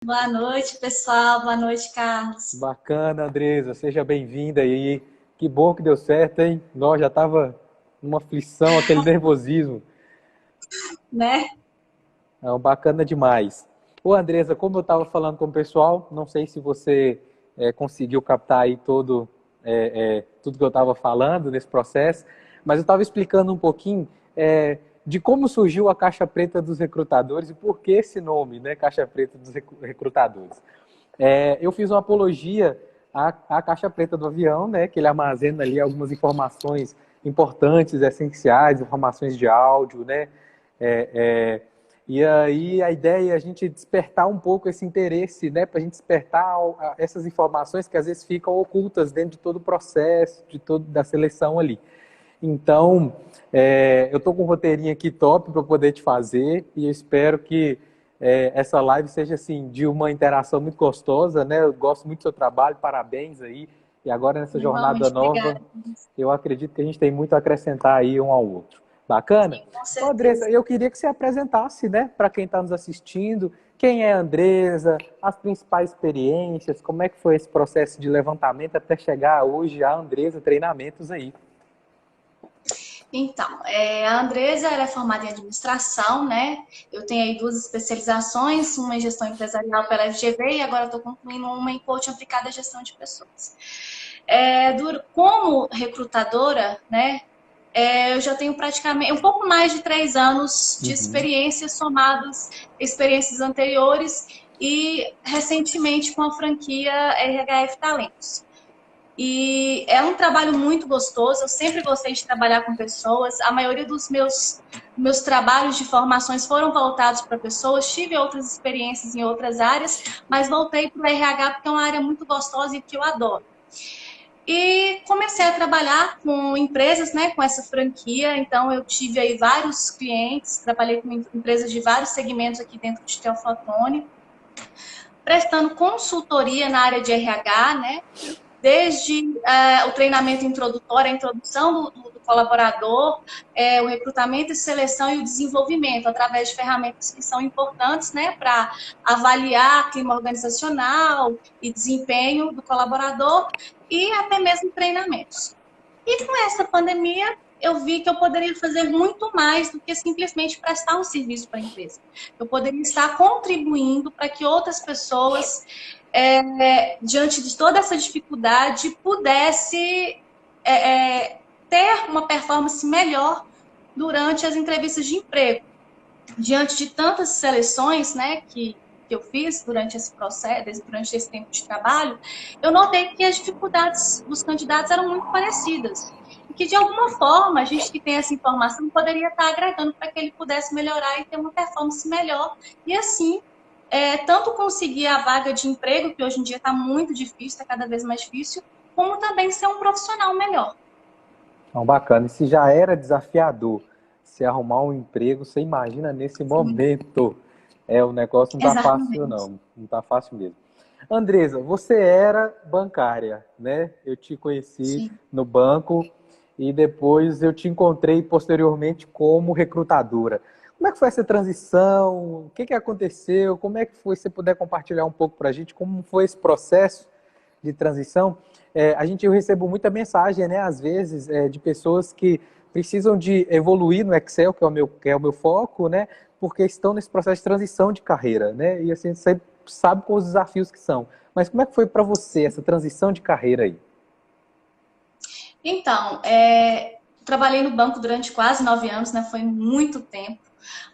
Boa noite, pessoal. Boa noite, Carlos. Bacana, Andresa, seja bem-vinda aí. Que bom que deu certo, hein? Nós já tava numa aflição, aquele nervosismo. Né? Não, bacana demais. Ô, Andresa, como eu estava falando com o pessoal, não sei se você conseguiu captar aí tudo que eu estava falando nesse processo, mas eu estava explicando um pouquinho de como surgiu a Caixa Preta dos Recrutadores e por que esse nome, né, Caixa Preta dos Recrutadores. Eu fiz uma apologia à caixa preta do avião, né, que ele armazena ali algumas informações importantes, essenciais, informações de áudio, né, é, é, e aí a ideia é a gente despertar um pouco esse interesse, né, para a gente despertar essas informações que às vezes ficam ocultas dentro de todo o processo, da seleção ali. Então, eu estou com um roteirinho aqui top para poder te fazer e eu espero que essa live seja assim de uma interação muito gostosa, né? Eu gosto muito do seu trabalho, parabéns aí. E agora nessa jornada Igualmente, obrigada. nova, eu acredito que a gente tem muito a acrescentar aí um ao outro. Bacana? Sim, com Ô, Andressa, certeza. eu queria que você apresentasse, né, para quem está nos assistindo, quem é a Andresa, as principais experiências, como é que foi esse processo de levantamento até chegar hoje a Andresa Treinamentos aí. Então, a Andresa ela é formada em administração, né? Eu tenho aí duas especializações, uma em gestão empresarial pela FGV e agora estou concluindo uma em coaching aplicada à gestão de pessoas. Como recrutadora, né? Eu já tenho praticamente um pouco mais de 3 anos de Uhum. experiência somados experiências anteriores e recentemente com a franquia RHF Talentos. E é um trabalho muito gostoso, eu sempre gostei de trabalhar com pessoas, a maioria dos meus trabalhos de formações foram voltados para pessoas, tive outras experiências em outras áreas, mas voltei para o RH porque é uma área muito gostosa e que eu adoro. E comecei a trabalhar com empresas, né, com essa franquia. Então, eu tive aí vários clientes, trabalhei com empresas de vários segmentos aqui dentro de Teoflotone, prestando consultoria na área de RH, né, desde o treinamento introdutório, a introdução do colaborador, o recrutamento e seleção e o desenvolvimento, através de ferramentas que são importantes, né, para avaliar clima organizacional e desempenho do colaborador e até mesmo treinamentos. E com essa pandemia, eu vi que eu poderia fazer muito mais do que simplesmente prestar um serviço para a empresa. Eu poderia estar contribuindo para que outras pessoas, diante de toda essa dificuldade, pudesse ter uma performance melhor durante as entrevistas de emprego. Diante de tantas seleções, né, que eu fiz durante esse processo, durante esse tempo de trabalho, eu notei que as dificuldades dos candidatos eram muito parecidas. E que, de alguma forma, a gente que tem essa informação poderia estar agregando para que ele pudesse melhorar e ter uma performance melhor. E, assim, tanto conseguir a vaga de emprego, que hoje em dia está muito difícil, está cada vez mais difícil, como também ser um profissional melhor. Então, bacana. E se já era desafiador se arrumar um emprego, você imagina nesse Sim, momento. O negócio não tá fácil, exatamente. não. Não tá fácil mesmo. Andresa, você era bancária, né? Eu te conheci Sim. no banco e depois eu te encontrei posteriormente como recrutadora. Como é que foi essa transição? O que que aconteceu? Como é que foi? Se você puder compartilhar um pouco para a gente, como foi esse processo de transição? Eu recebo muita mensagem, né, às vezes, de pessoas que precisam de evoluir no Excel, que é o meu foco, né, porque estão nesse processo de transição de carreira, né, e assim, você sabe com os desafios que são. Mas como é que foi para você essa transição de carreira aí? Então, trabalhei no banco durante quase 9 anos, né? Foi muito tempo.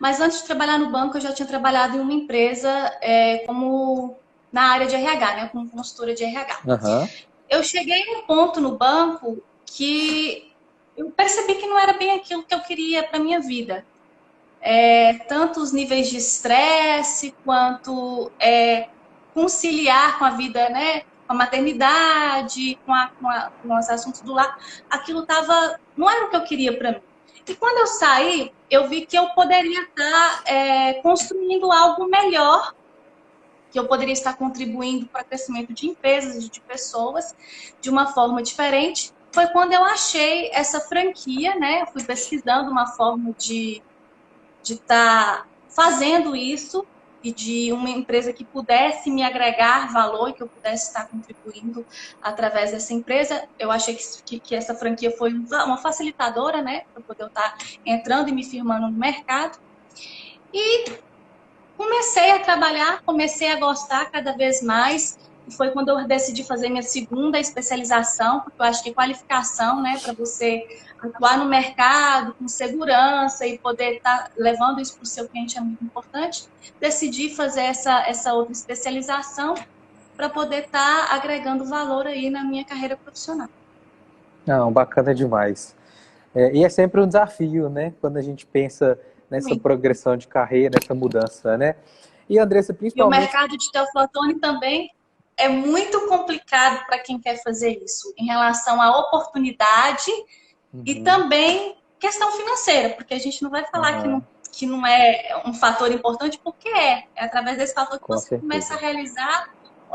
Mas antes de trabalhar no banco, eu já tinha trabalhado em uma empresa como na área de RH, né? Como consultora de RH. Aham. Eu cheguei a um ponto no banco que eu percebi que não era bem aquilo que eu queria para minha vida. Tanto os níveis de estresse quanto conciliar com a vida, né? Com a maternidade, com os assuntos do lar, aquilo não era o que eu queria para mim. E quando eu saí, eu vi que eu poderia estar construindo algo melhor, que eu poderia estar contribuindo para o crescimento de empresas e de pessoas de uma forma diferente. Foi quando eu achei essa franquia, né? Eu fui pesquisando uma forma de estar fazendo isso e de uma empresa que pudesse me agregar valor e que eu pudesse estar contribuindo através dessa empresa. Eu achei que essa franquia foi uma facilitadora, né, para poder eu estar entrando e me firmando no mercado. E comecei a trabalhar, comecei a gostar cada vez mais. E foi quando eu decidi fazer minha segunda especialização, porque eu acho que qualificação, né, para você atuar no mercado com segurança e poder estar levando isso para o seu cliente é muito importante. Decidi fazer essa outra especialização para poder estar agregando valor aí na minha carreira profissional. Não, bacana demais. E é sempre um desafio, né? Quando a gente pensa nessa Sim. progressão de carreira, nessa mudança, né? E, Andressa, E o principalmente... mercado de teoflotone também é muito complicado para quem quer fazer isso, em relação à oportunidade e também questão financeira, porque a gente não vai falar que não é um fator importante, porque é através desse fator que Com você certeza. começa a realizar,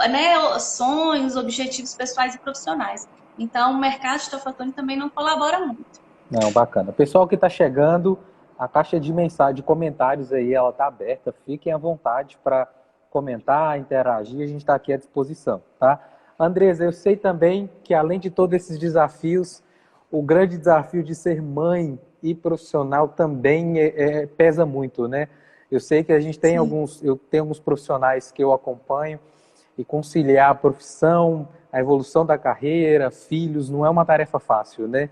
né, sonhos, objetivos pessoais e profissionais. Então, o mercado de teoflotone também não colabora muito. Não, bacana. Pessoal que está chegando, a caixa de mensagem, de comentários aí, ela está aberta. Fiquem à vontade para comentar, interagir. A gente está aqui à disposição, tá? Andresa, eu sei também que além de todos esses desafios, o grande desafio de ser mãe e profissional também pesa muito, né? Eu sei que a gente tem eu tenho alguns profissionais que eu acompanho e conciliar a profissão, a evolução da carreira, filhos, não é uma tarefa fácil, né?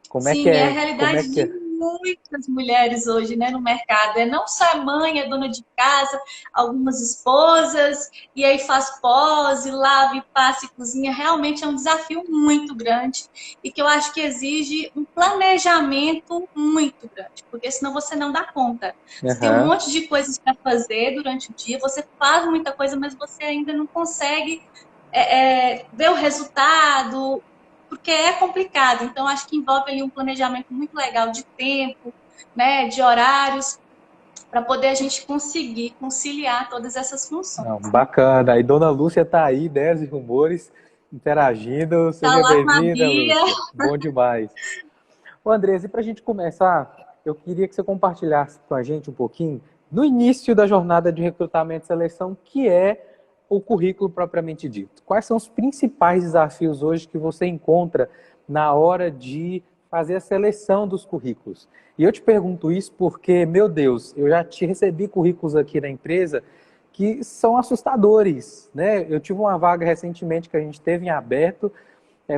Como é que Sim, é a é? Como é realidade que de é? muitas mulheres hoje, né, no mercado. É não só mãe, é dona de casa, algumas esposas, e aí faz pose, lava e passa e cozinha. Realmente é um desafio muito grande e que eu acho que exige um planejamento muito grande, porque senão você não dá conta. Você tem um monte de coisas para fazer durante o dia, você faz muita coisa, mas você ainda não consegue ver o resultado, porque é complicado. Então, acho que envolve ali um planejamento muito legal de tempo, né, de horários, para poder a gente conseguir conciliar todas essas funções. Não, bacana. E Dona Lúcia está aí, Ideias e Rumores, interagindo. Tá Seja lá com a bem-vinda, Bia. Lúcia. Bom demais. Ô, Andresa, e para a gente começar, eu queria que você compartilhasse com a gente um pouquinho no início da jornada de recrutamento e seleção, que é o currículo propriamente dito. Quais são os principais desafios hoje que você encontra na hora de fazer a seleção dos currículos? E eu te pergunto isso porque, meu Deus, eu já te recebi currículos aqui na empresa que são assustadores, né? Eu tive uma vaga recentemente que a gente teve em aberto,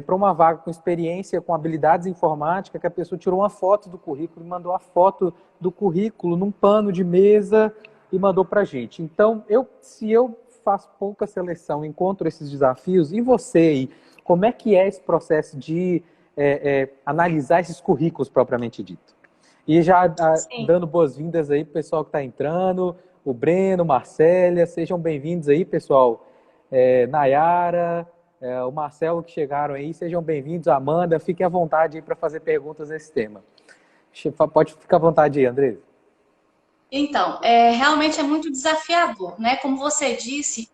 para uma vaga com experiência, com habilidades informáticas, que a pessoa tirou uma foto do currículo e mandou a foto do currículo num pano de mesa e mandou para a gente. Então, se eu faço pouca seleção, encontro esses desafios, e você aí, como é que é esse processo de analisar esses currículos propriamente dito? E já dando boas-vindas aí para o pessoal que está entrando, o Breno, Marcélia, sejam bem-vindos aí, pessoal. Nayara, o Marcelo que chegaram aí, sejam bem-vindos. Amanda, fiquem à vontade aí para fazer perguntas nesse tema. Pode ficar à vontade aí, André. Então, realmente é muito desafiador, né? Como você disse,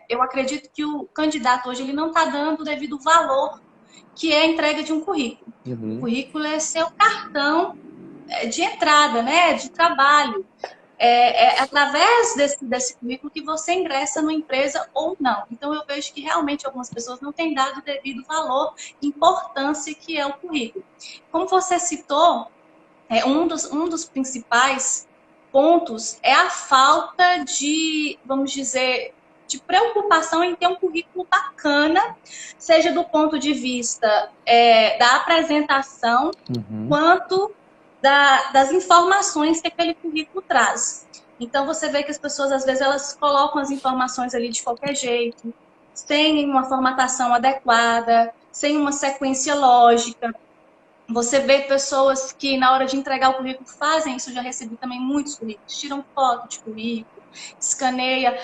eu acredito que o candidato hoje ele não está dando o devido valor que é a entrega de um currículo. O currículo é seu cartão de entrada, né? De trabalho. É através desse currículo que você ingressa numa empresa ou não. Então, eu vejo que realmente algumas pessoas não têm dado o devido valor e importância que é o currículo. Como você citou, um dos principais pontos é a falta de, vamos dizer, de preocupação em ter um currículo bacana, seja do ponto de vista da apresentação, quanto das informações que aquele currículo traz. Então, você vê que as pessoas, às vezes, elas colocam as informações ali de qualquer jeito, sem uma formatação adequada, sem uma sequência lógica. Você vê pessoas que, na hora de entregar o currículo, fazem isso. Eu já recebi também muitos currículos, tiram foto de currículo, escaneia.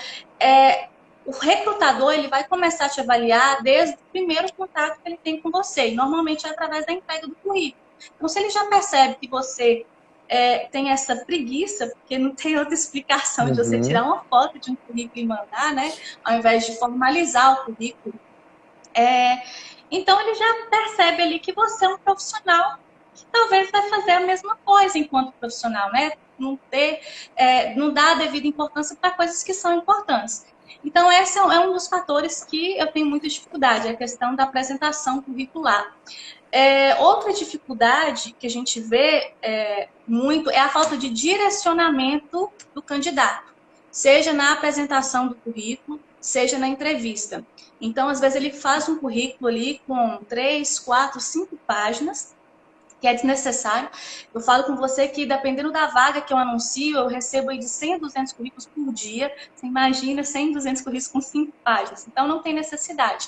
O recrutador ele vai começar a te avaliar desde o primeiro contato que ele tem com você, e normalmente é através da entrega do currículo. Então, se ele já percebe que você tem essa preguiça, porque não tem outra explicação de você tirar uma foto de um currículo e mandar, né, ao invés de formalizar o currículo, então ele já percebe ali que você é um profissional que talvez vai fazer a mesma coisa enquanto profissional, né? não dar a devida importância para coisas que são importantes. Então, esse é um dos fatores que eu tenho muita dificuldade, a questão da apresentação curricular. Outra dificuldade que a gente vê muito é a falta de direcionamento do candidato, seja na apresentação do currículo, seja na entrevista. Então, às vezes, ele faz um currículo ali com 3, 4, 5 páginas, que é desnecessário. Eu falo com você que, dependendo da vaga que eu anuncio, eu recebo aí de 100 a 200 currículos por dia. Você imagina 100, 200 currículos com 5 páginas. Então, não tem necessidade.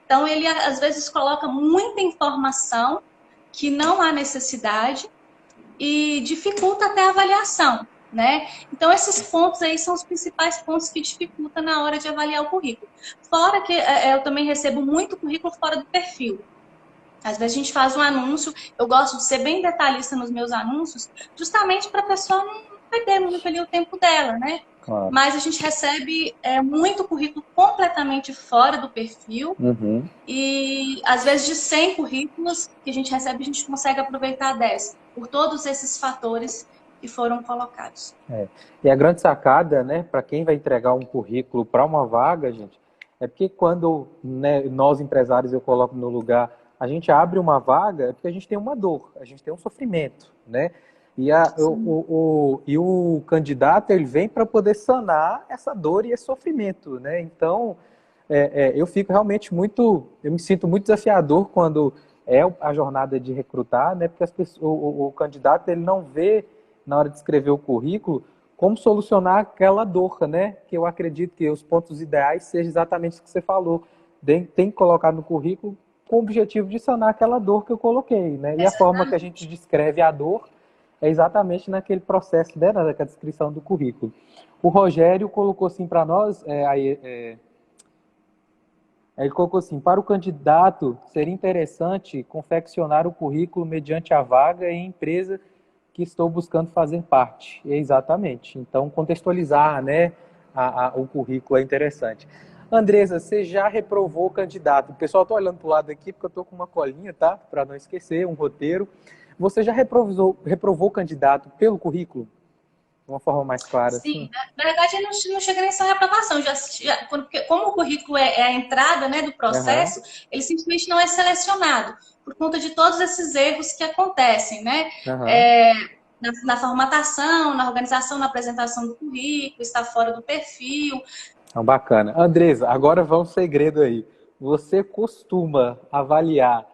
Então, ele, às vezes, coloca muita informação que não há necessidade e dificulta até a avaliação, né? Então, esses pontos aí são os principais pontos que dificultam na hora de avaliar o currículo. Fora que eu também recebo muito currículo fora do perfil. Às vezes a gente faz um anúncio, eu gosto de ser bem detalhista nos meus anúncios, justamente para a pessoa não perder muito ali o tempo dela, né? Claro. Mas a gente recebe muito currículo completamente fora do perfil. Uhum. E às vezes de 100 currículos que a gente recebe, a gente consegue aproveitar 10, por todos esses fatores que foram colocados. E a grande sacada, né, para quem vai entregar um currículo para uma vaga, gente, é porque quando, né, nós empresários, eu coloco no lugar, a gente abre uma vaga, é porque a gente tem uma dor, a gente tem um sofrimento, né? E o candidato, ele vem para poder sanar essa dor e esse sofrimento, né? Então, eu fico realmente eu me sinto muito desafiador quando é a jornada de recrutar, né? Porque o candidato, ele não vê, na hora de escrever o currículo, como solucionar aquela dor, né? Que eu acredito que os pontos ideais sejam exatamente o que você falou. Tem que colocar no currículo com o objetivo de sanar aquela dor que eu coloquei, né? E a forma que a gente descreve a dor é exatamente naquele processo, né, na descrição do currículo. O Rogério colocou assim para nós, ele colocou assim: para o candidato, seria interessante confeccionar o currículo mediante a vaga e empresa que estou buscando fazer parte. Exatamente. Então, contextualizar, né, o currículo é interessante. Andresa, você já reprovou o candidato? O pessoal está olhando para o lado aqui, porque eu estou com uma colinha, tá? Para não esquecer, um roteiro. Você já reprovou o candidato pelo currículo? De uma forma mais clara? Sim, Assim? na verdade não chega nem só a reprovação. Como o currículo é a entrada, né, do processo, ele simplesmente não é selecionado, por conta de todos esses erros que acontecem, né? Na formatação, na organização, na apresentação do currículo, está fora do perfil. Então, bacana. Andresa, agora vamos segredo aí. Você costuma avaliar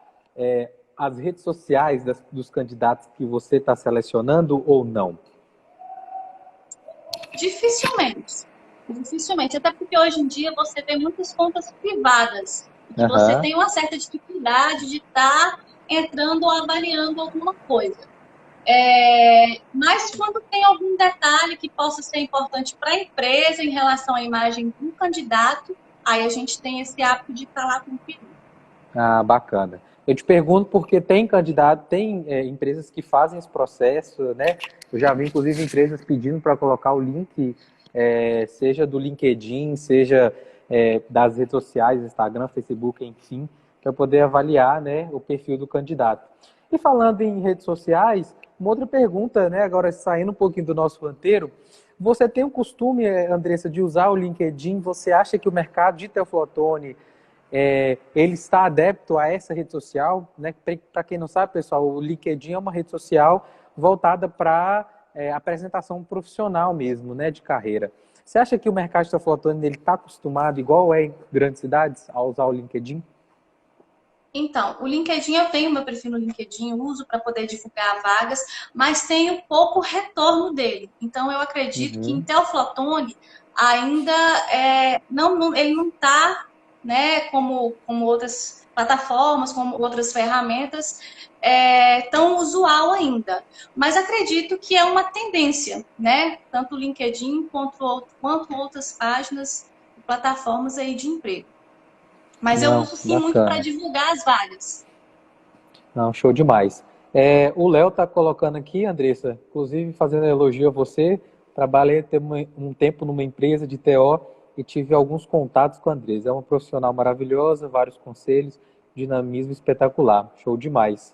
as redes sociais dos candidatos que você está selecionando ou não? Dificilmente. Dificilmente. Até porque hoje em dia você vê muitas contas privadas. Que você tem uma certa dificuldade de estar entrando ou avaliando alguma coisa. Mas quando tem algum detalhe que possa ser importante para a empresa em relação à imagem do candidato, aí a gente tem esse hábito de estar lá conferindo. Ah, bacana. Eu te pergunto porque tem candidato, tem empresas que fazem esse processo, né? Eu já vi, inclusive, empresas pedindo para colocar o link, seja do LinkedIn, seja das redes sociais, Instagram, Facebook, enfim, para poder avaliar, né, o perfil do candidato. E falando em redes sociais, uma outra pergunta, né, agora saindo um pouquinho do nosso roteiro, você tem o costume, Andressa, de usar o LinkedIn? Você acha que o mercado de Teoflotone ele está adepto a essa rede social, né? Para quem não sabe, pessoal, o LinkedIn é uma rede social voltada para apresentação profissional mesmo, né, de carreira. Você acha que o mercado de Teoflotone está acostumado, igual é em grandes cidades, a usar o LinkedIn? Então, o LinkedIn, eu tenho meu perfil no LinkedIn, eu uso para poder divulgar vagas, mas tenho pouco retorno dele. Então, eu acredito que em Teoflotone ainda ele não está, né, como outras plataformas, como outras ferramentas, tão usual ainda. Mas acredito que é uma tendência, né? Tanto o LinkedIn quanto outras páginas e plataformas aí de emprego. Mas eu Não, uso sim muito para bacana. divulgar as vagas. Não, show demais. O Léo está colocando aqui, Andressa, inclusive fazendo elogio a você. Trabalhei um tempo numa empresa de TO e tive alguns contatos com a Andressa. É uma profissional maravilhosa, vários conselhos, dinamismo espetacular. Show demais.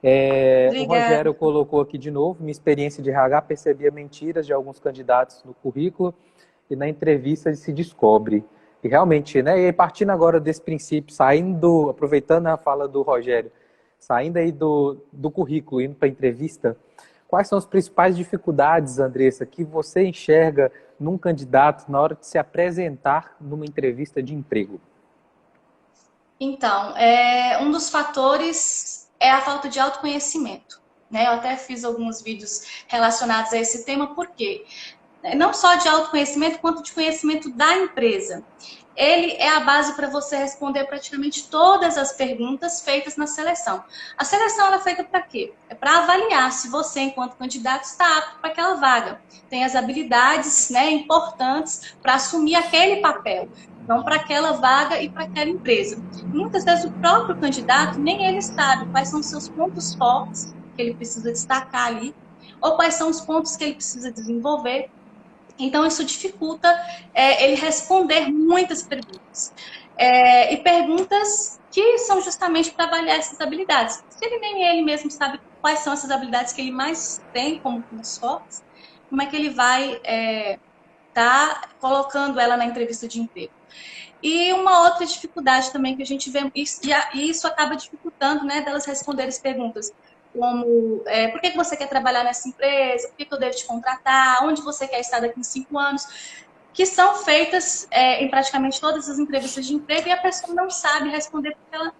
O Obrigada. Rogério colocou aqui de novo, minha experiência de RH, percebia mentiras de alguns candidatos no currículo e na entrevista se descobre. E realmente, né? E partindo agora desse princípio, aproveitando a fala do Rogério, saindo aí do currículo, indo para a entrevista, quais são as principais dificuldades, Andressa, que você enxerga num candidato na hora de se apresentar numa entrevista de emprego? Então, um dos fatores é a falta de autoconhecimento, né? Eu até fiz alguns vídeos relacionados a esse tema, por quê? Não só de autoconhecimento, quanto de conhecimento da empresa. Ele é a base para você responder praticamente todas as perguntas feitas na seleção. A seleção ela é feita para quê? É para avaliar se você, enquanto candidato, está apto para aquela vaga. Tem as habilidades, né, importantes para assumir aquele papel, não para aquela vaga e para aquela empresa. Muitas vezes o próprio candidato nem ele sabe quais são os seus pontos fortes que ele precisa destacar ali, ou quais são os pontos que ele precisa desenvolver. Então, isso dificulta ele responder muitas perguntas. E perguntas que são justamente para avaliar essas habilidades. Se nem ele mesmo sabe quais são essas habilidades que ele mais tem como pontos fortes, como é que ele vai tá colocando ela na entrevista de emprego? E uma outra dificuldade também que a gente vê, e isso acaba dificultando, né, delas responderem as perguntas, como por que você quer trabalhar nessa empresa, por que eu devo te contratar, onde você quer estar daqui em 5 anos, que são feitas em praticamente todas as entrevistas de emprego e a pessoa não sabe responder porque ela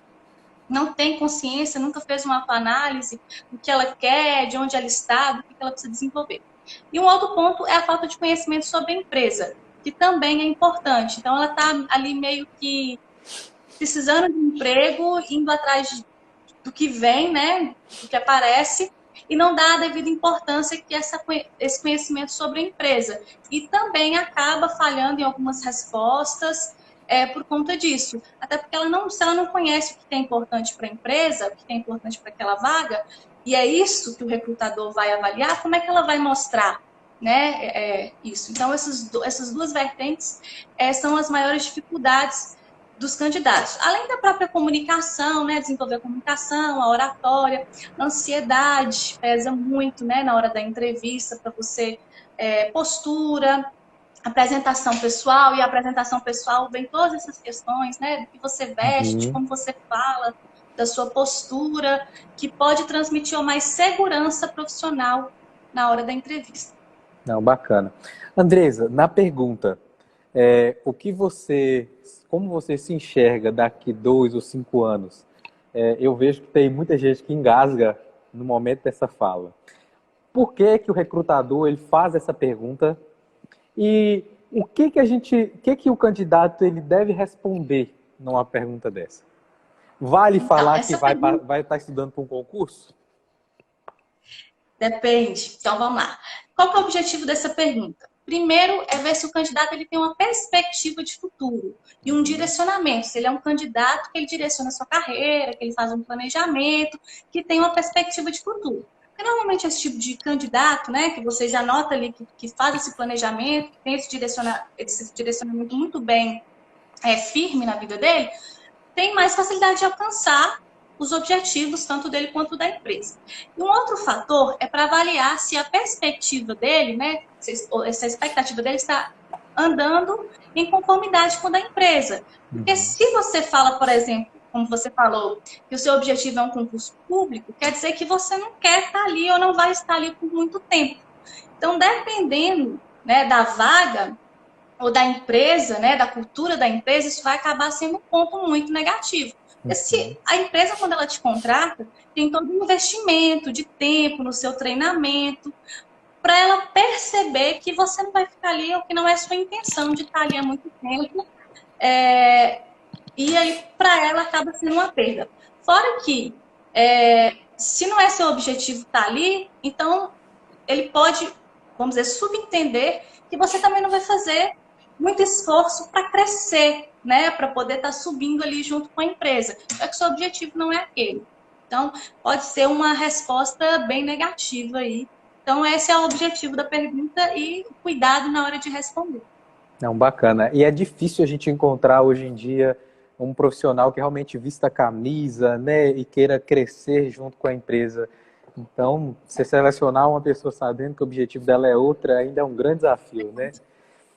não tem consciência, nunca fez uma análise do que ela quer, de onde ela está, do que ela precisa desenvolver. E um outro ponto é a falta de conhecimento sobre a empresa, que também é importante. Então, ela está ali meio que precisando de emprego, indo atrás do que vem, né, do que aparece, e não dá a devida importância que esse conhecimento sobre a empresa. E também acaba falhando em algumas respostas por conta disso. Até porque se ela não conhece o que é importante para a empresa, o que é importante para aquela vaga, e é isso que o recrutador vai avaliar, como é que ela vai mostrar, né, isso? Então, essas duas vertentes são as maiores dificuldades dos candidatos. Além da própria comunicação, né, desenvolver a comunicação, a oratória, a ansiedade pesa muito, né, na hora da entrevista para você, postura, apresentação pessoal, e a apresentação pessoal vem todas essas questões, né, do que você veste, de como você fala, da sua postura, que pode transmitir mais segurança profissional na hora da entrevista. Não, bacana. Andresa, na pergunta, como você se enxerga daqui 2 ou 5 anos? Eu vejo que tem muita gente que engasga no momento dessa fala. Por que que o recrutador ele faz essa pergunta? E o que o candidato ele deve responder numa pergunta dessa? Vale falar que vai estar estudando para um concurso? Depende. Então, vamos lá. Qual que é o objetivo dessa pergunta? Primeiro, é ver se o candidato ele tem uma perspectiva de futuro e um direcionamento. Se ele é um candidato que ele direciona a sua carreira, que ele faz um planejamento, que tem uma perspectiva de futuro. Porque, normalmente, esse tipo de candidato, né, que você já nota ali que faz esse planejamento, que tem esse direcionamento muito bem firme na vida dele, tem mais facilidade de alcançar os objetivos, tanto dele quanto da empresa. E um outro fator é para avaliar se a perspectiva dele, né, essa expectativa dele está andando em conformidade com a da empresa. Porque se você fala, por exemplo, como você falou, que o seu objetivo é um concurso público, quer dizer que você não quer estar ali ou não vai estar ali por muito tempo. Então, dependendo, né, da vaga ou da empresa, né, da cultura da empresa, isso vai acabar sendo um ponto muito negativo. Porque se a empresa, quando ela te contrata, tem todo um investimento de tempo no seu treinamento, para ela perceber que você não vai ficar ali, ou que não é sua intenção de estar ali há muito tempo, e aí para ela acaba sendo uma perda. Fora que, se não é seu objetivo estar ali, então ele pode, vamos dizer, subentender que você também não vai fazer muito esforço para crescer, né? Para poder estar subindo ali junto com a empresa. É que o seu objetivo não é aquele. Então, pode ser uma resposta bem negativa aí. Então, esse é o objetivo da pergunta e o cuidado na hora de responder. Não, bacana. E é difícil a gente encontrar hoje em dia um profissional que realmente vista a camisa, né, e queira crescer junto com a empresa. Então, você selecionar uma pessoa sabendo que o objetivo dela é outra, ainda é um grande desafio, né?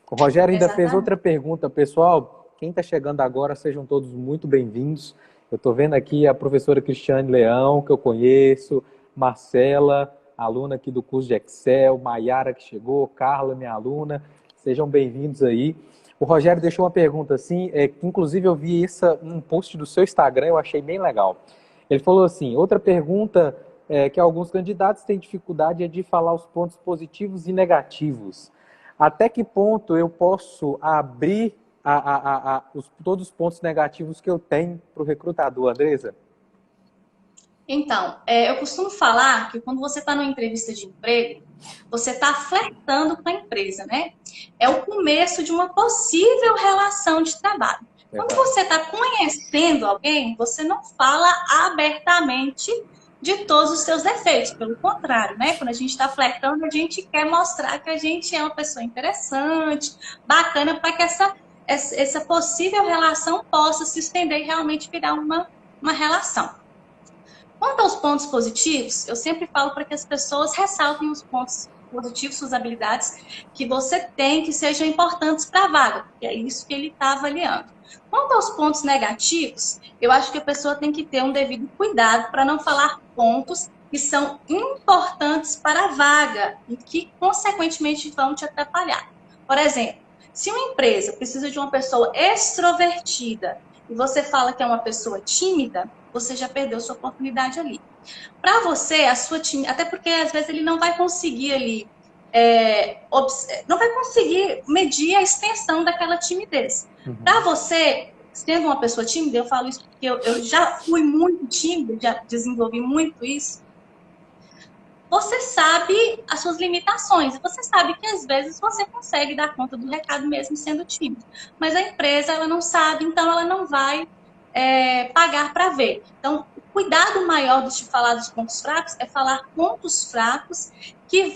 O Rogério ainda fez outra Exatamente. pergunta, pessoal. Quem está chegando agora, sejam todos muito bem-vindos. Eu estou vendo aqui a professora Cristiane Leão, que eu conheço, Marcela, aluna aqui do curso de Excel, Maiara, que chegou, Carla, minha aluna. Sejam bem-vindos aí. O Rogério deixou uma pergunta assim, que inclusive eu vi num post do seu Instagram, eu achei bem legal. Ele falou assim, outra pergunta que alguns candidatos têm dificuldade é de falar os pontos positivos e negativos. Até que ponto eu posso abrir todos os pontos negativos que eu tenho para o recrutador, Andresa? Então, eu costumo falar que quando você está numa entrevista de emprego, você está flertando com a empresa, né? É o começo de uma possível relação de trabalho. Quando você está conhecendo alguém, você não fala abertamente de todos os seus defeitos. Pelo contrário, né? Quando a gente está flertando, a gente quer mostrar que a gente é uma pessoa interessante, bacana, para que essa possível relação possa se estender e realmente virar uma relação. Quanto aos pontos positivos, eu sempre falo para que as pessoas ressaltem os pontos positivos, suas habilidades, que você tem, que sejam importantes para a vaga, porque é isso que ele está avaliando. Quanto aos pontos negativos, eu acho que a pessoa tem que ter um devido cuidado para não falar pontos que são importantes para a vaga e que, consequentemente, vão te atrapalhar. Por exemplo, se uma empresa precisa de uma pessoa extrovertida e você fala que é uma pessoa tímida, você já perdeu sua oportunidade ali. Para você, a sua timidez, até porque às vezes ele não vai conseguir ali, não vai conseguir medir a extensão daquela timidez. Para você, sendo uma pessoa tímida, eu falo isso porque eu já fui muito tímida, já desenvolvi muito isso. Você sabe as suas limitações, você sabe que às vezes você consegue dar conta do recado mesmo sendo tímido, mas a empresa ela não sabe, então ela não vai pagar para ver. Então, o cuidado maior de falar dos pontos fracos é falar pontos fracos que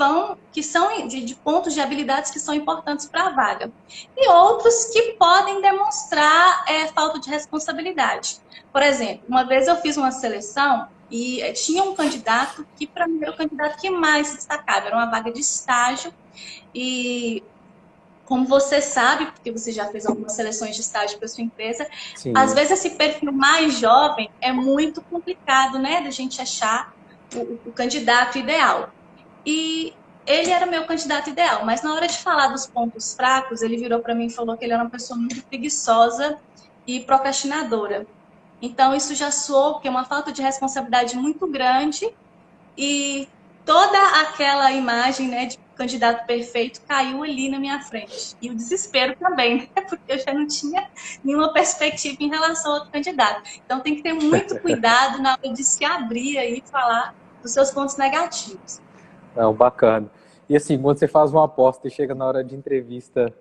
são de pontos de habilidades que são importantes para a vaga. E outros que podem demonstrar falta de responsabilidade. Por exemplo, uma vez eu fiz uma seleção e tinha um candidato que, para mim, era o candidato que mais se destacava. Era uma vaga de estágio e, como você sabe, porque você já fez algumas seleções de estágio para sua empresa, sim, às vezes esse perfil mais jovem é muito complicado, né, da gente achar o candidato ideal. E ele era o meu candidato ideal, mas na hora de falar dos pontos fracos, ele virou para mim e falou que ele era uma pessoa muito preguiçosa e procrastinadora. Então, isso já soou que é uma falta de responsabilidade muito grande e toda aquela imagem, né, de candidato perfeito caiu ali na minha frente. E o desespero também, né, porque eu já não tinha nenhuma perspectiva em relação ao outro candidato. Então, tem que ter muito cuidado na hora de se abrir aí e falar dos seus pontos negativos. Não, bacana. E assim, quando você faz uma aposta e chega na hora de entrevista,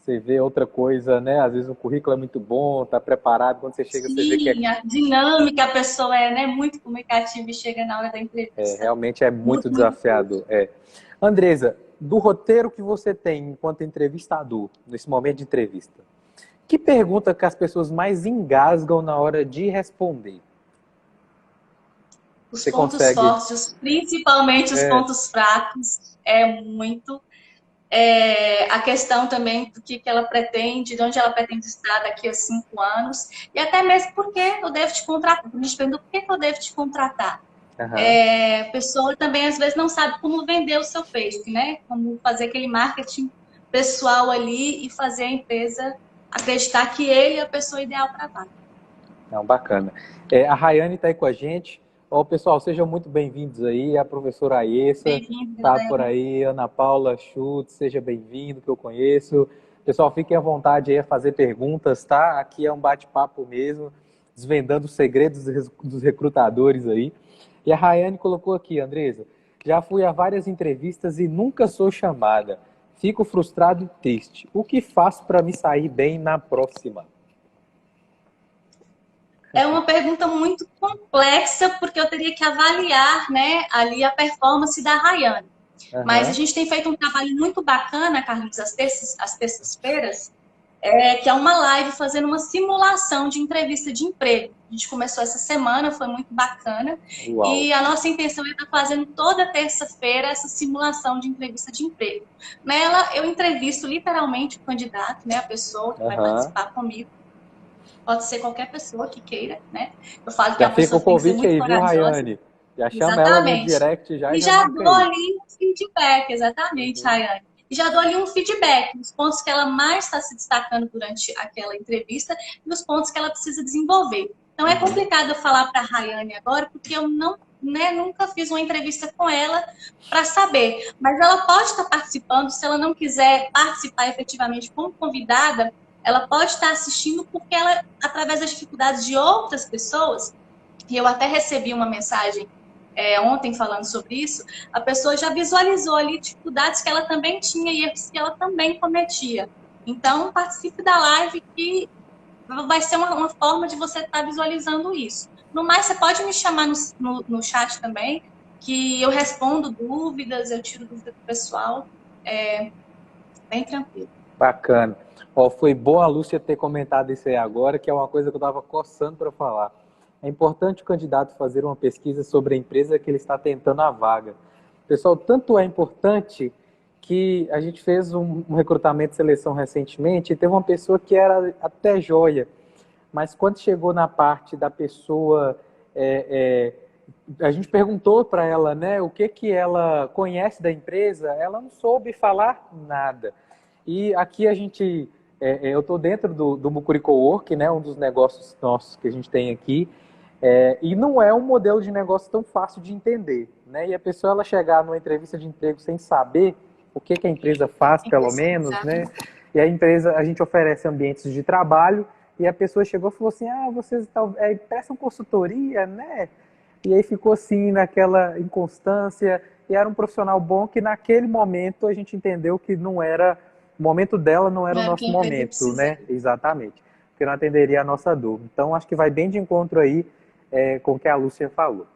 você vê outra coisa, né? Às vezes o currículo é muito bom, tá preparado, quando você chega, sim, você vê que a dinâmica, a pessoa é, né, muito comunicativa e chega na hora da entrevista. Realmente é muito desafiador. Andresa, do roteiro que você tem enquanto entrevistador, nesse momento de entrevista, que pergunta que as pessoas mais engasgam na hora de responder? Os pontos fortes, principalmente os pontos fracos, é muito. A questão também do que ela pretende, de onde ela pretende estar daqui a 5 anos, e até mesmo por que eu devo te contratar. A gente pergunta por que eu devo te contratar. A pessoa também, às vezes, não sabe como vender o seu peixe, né? Como fazer aquele marketing pessoal ali e fazer a empresa acreditar que ele é a pessoa ideal para a vaga. Não, bacana. A Rayane está aí com a gente. Pessoal, sejam muito bem-vindos aí. A professora Aessa está por aí. Ana Paula Schutz, seja bem-vindo, que eu conheço. Pessoal, fiquem à vontade aí a fazer perguntas, tá? Aqui é um bate-papo mesmo, desvendando os segredos dos recrutadores aí. E a Rayane colocou aqui, Andresa, já fui a várias entrevistas e nunca sou chamada. Fico frustrado e triste. O que faço para me sair bem na próxima? É uma pergunta muito complexa, porque eu teria que avaliar, né, ali a performance da Rayane. Mas a gente tem feito um trabalho muito bacana, Carlos, às terças-feiras, que é uma live fazendo uma simulação de entrevista de emprego. A gente começou essa semana, foi muito bacana. Uau. E a nossa intenção é estar fazendo toda terça-feira essa simulação de entrevista de emprego. Nela, eu entrevisto literalmente o candidato, né, a pessoa que vai Aham. participar comigo. Pode ser qualquer pessoa que queira, né? Eu falo que Já a fica o pessoa tem que ser convite muito aí, viu, corajosa. Rayane? Já chama ela no Exatamente. direct já e E já já marca dou aí. ali um feedback, exatamente, Uhum. Rayane. E já dou ali um feedback dos pontos que ela mais está se destacando durante aquela entrevista e dos pontos que ela precisa desenvolver. Então é Uhum. complicado eu falar para a Rayane agora, porque eu não, né, nunca fiz uma entrevista com ela para saber. Mas ela pode estar participando, se ela não quiser participar efetivamente como convidada, ela pode estar assistindo porque ela, através das dificuldades de outras pessoas, e eu até recebi uma mensagem ontem falando sobre isso, a pessoa já visualizou ali dificuldades que ela também tinha e erros que ela também cometia. Então, participe da live que vai ser uma forma de você estar visualizando isso. No mais, você pode me chamar no chat também, que eu respondo dúvidas, eu tiro dúvida do pessoal, bem tranquilo. Bacana. Ó, foi boa a Lúcia ter comentado isso aí agora, que é uma coisa que eu estava coçando para falar. É importante o candidato fazer uma pesquisa sobre a empresa que ele está tentando a vaga. Pessoal, tanto é importante que a gente fez um recrutamento de seleção recentemente e teve uma pessoa que era até joia, mas quando chegou na parte da pessoa, a gente perguntou para ela, né, o que ela conhece da empresa, ela não soube falar nada. E aqui a gente, eu estou dentro do Mucuri Cowork, né, um dos negócios nossos que a gente tem aqui, e não é um modelo de negócio tão fácil de entender, né? E a pessoa ela chegar numa entrevista de emprego sem saber o que a empresa faz, pelo menos, né? E a empresa, a gente oferece ambientes de trabalho e a pessoa chegou e falou assim, vocês prestam consultoria, né? E aí ficou assim naquela inconstância e era um profissional bom que naquele momento a gente entendeu que não era o momento dela, não era Não o era o que nosso a empresa momento, precisa. né? Exatamente, porque não atenderia a nossa dor. Então acho que vai bem de encontro aí com o que a Lúcia falou.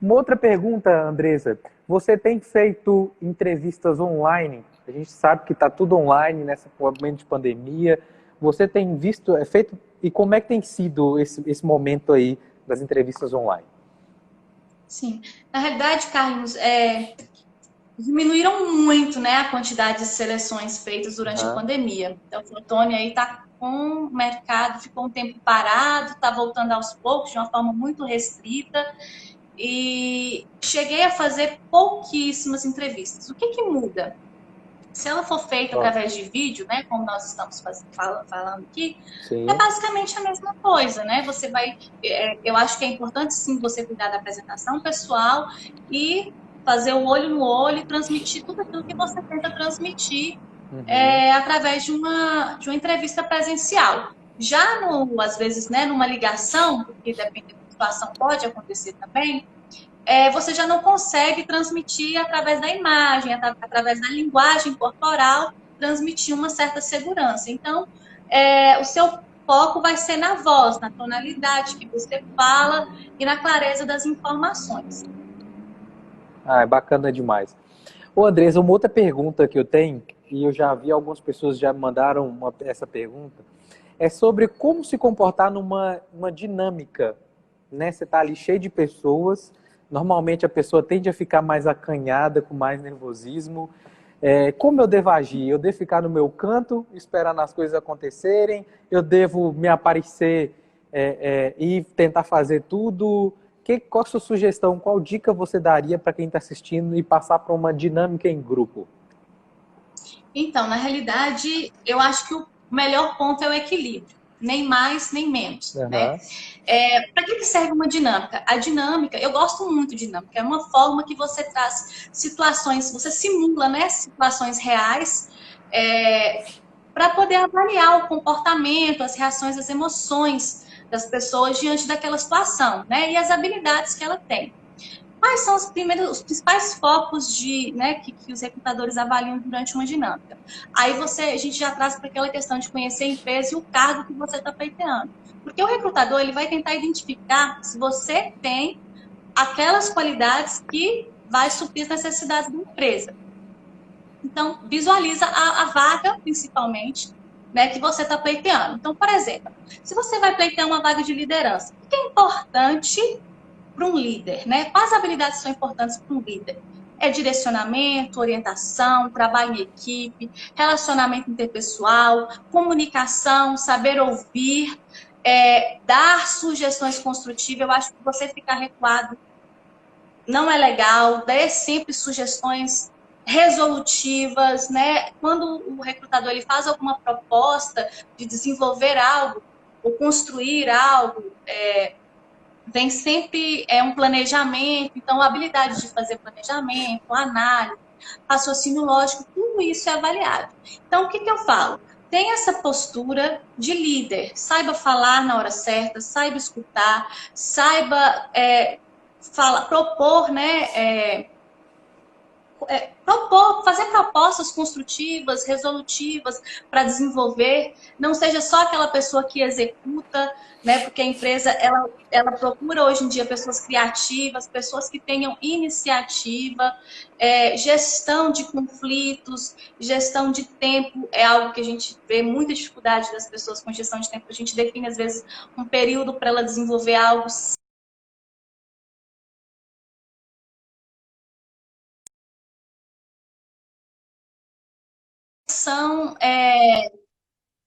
Uma outra pergunta, Andresa, você tem feito entrevistas online? A gente sabe que está tudo online nesse momento de pandemia. Você tem visto, feito, e como é que tem sido esse momento aí das entrevistas online? Sim. Na realidade, Carlos, diminuíram muito, né, a quantidade de seleções feitas durante a pandemia. Então, o Flutônio aí está com o mercado, ficou um tempo parado, está voltando aos poucos, de uma forma muito restrita, e cheguei a fazer pouquíssimas entrevistas. O que muda? Se ela for feita através de vídeo, né, como nós estamos falando aqui, é Sim. basicamente a mesma coisa, né? Você vai, eu acho que é importante sim você cuidar da apresentação pessoal e fazer o olho no olho e transmitir tudo aquilo que você tenta transmitir através de uma entrevista presencial. Já às vezes, né, numa ligação, porque dependendo da situação pode acontecer também, você já não consegue transmitir através da imagem, através da linguagem corporal, transmitir uma certa segurança. Então, o seu foco vai ser na voz, na tonalidade que você fala e na clareza das informações. É bacana demais. Ô, Andresa, uma outra pergunta que eu tenho, e eu já vi algumas pessoas já me mandaram essa pergunta, é sobre como se comportar numa dinâmica, né? Você está ali cheio de pessoas, normalmente a pessoa tende a ficar mais acanhada, com mais nervosismo. Como eu devo agir? Eu devo ficar no meu canto, esperando as coisas acontecerem? Eu devo me aparecer e tentar fazer tudo? Qual a sua sugestão, qual dica você daria para quem está assistindo e passar para uma dinâmica em grupo? Então, na realidade, eu acho que o melhor ponto é o equilíbrio, nem mais nem menos, né? Para que serve uma dinâmica? A dinâmica, eu gosto muito de dinâmica, é uma forma que você traz situações, você simula, né, situações reais, para poder avaliar o comportamento, as reações, as emoções das pessoas diante daquela situação, né? E as habilidades que ela tem. Quais são os principais focos que os recrutadores avaliam durante uma dinâmica? Aí a gente já traz para aquela questão de conhecer a empresa e o cargo que você está pleiteando. Porque o recrutador ele vai tentar identificar se você tem aquelas qualidades que vai suprir as necessidades da empresa. Então, visualiza a vaga, principalmente, né, que você está pleiteando. Então, por exemplo, se você vai pleitear uma vaga de liderança, o que é importante para um líder, né? Quais habilidades são importantes para um líder? É direcionamento, orientação, trabalho em equipe, relacionamento interpessoal, comunicação, saber ouvir, dar sugestões construtivas. Eu acho que você ficar recuado não é legal. Dê sempre sugestões resolutivas, né? Quando o recrutador ele faz alguma proposta de desenvolver algo ou construir algo, vem sempre um planejamento, então a habilidade de fazer planejamento, análise, raciocínio lógico, tudo isso é avaliado. Então, o que eu falo? Tem essa postura de líder, saiba falar na hora certa, saiba escutar, saiba propor, né? Fazer propostas construtivas, resolutivas para desenvolver, não seja só aquela pessoa que executa, né? Porque a empresa ela procura hoje em dia pessoas criativas, pessoas que tenham iniciativa, gestão de conflitos, gestão de tempo é algo que a gente vê muita dificuldade das pessoas com gestão de tempo. A gente define às vezes um período para ela desenvolver algo. São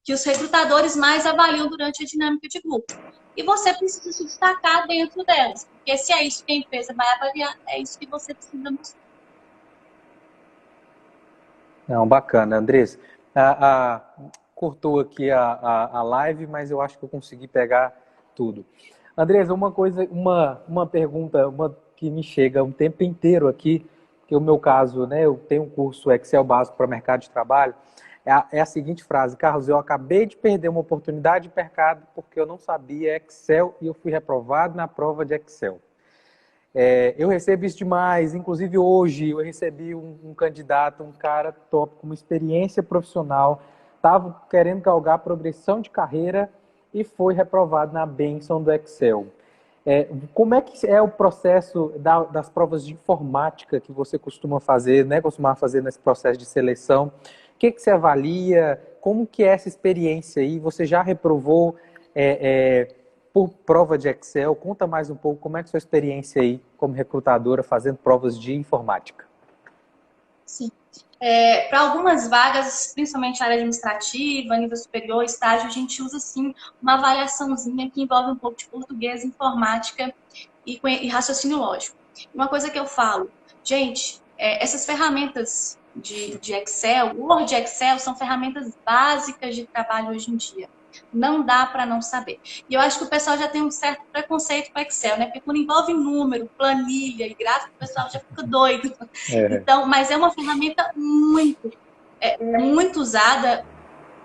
que os recrutadores mais avaliam durante a dinâmica de grupo. E você precisa se destacar dentro delas, porque se é isso que a empresa vai avaliar, é isso que você precisa mostrar. Não, bacana, Andressa. Cortou aqui a live, mas eu acho que eu consegui pegar tudo. Andressa, uma pergunta que me chega o tempo inteiro aqui, que é o meu caso, né? Eu tenho um curso Excel básico para mercado de trabalho. É a seguinte frase: Carlos, eu acabei de perder uma oportunidade de mercado porque eu não sabia Excel e eu fui reprovado na prova de Excel. Eu recebo isso demais, inclusive hoje eu recebi um candidato, um cara top, com uma experiência profissional, estava querendo galgar progressão de carreira e foi reprovado na bênção do Excel. Como é que é o processo das provas de informática que você costuma fazer, né? Costumava fazer nesse processo de seleção? O que você avalia? Como que é essa experiência aí? Você já reprovou por prova de Excel? Conta mais um pouco como é que é a sua experiência aí como recrutadora fazendo provas de informática. Sim. Para algumas vagas, principalmente área administrativa, nível superior, estágio, a gente usa sim uma avaliaçãozinha que envolve um pouco de português, informática e raciocínio lógico. Uma coisa que eu falo, gente, essas ferramentas de Excel, Word e Excel são ferramentas básicas de trabalho hoje em dia. Não dá para não saber. E eu acho que o pessoal já tem um certo preconceito com Excel, né? Porque quando envolve número, planilha e gráfico, o pessoal já fica doido. Então, mas é uma ferramenta muito usada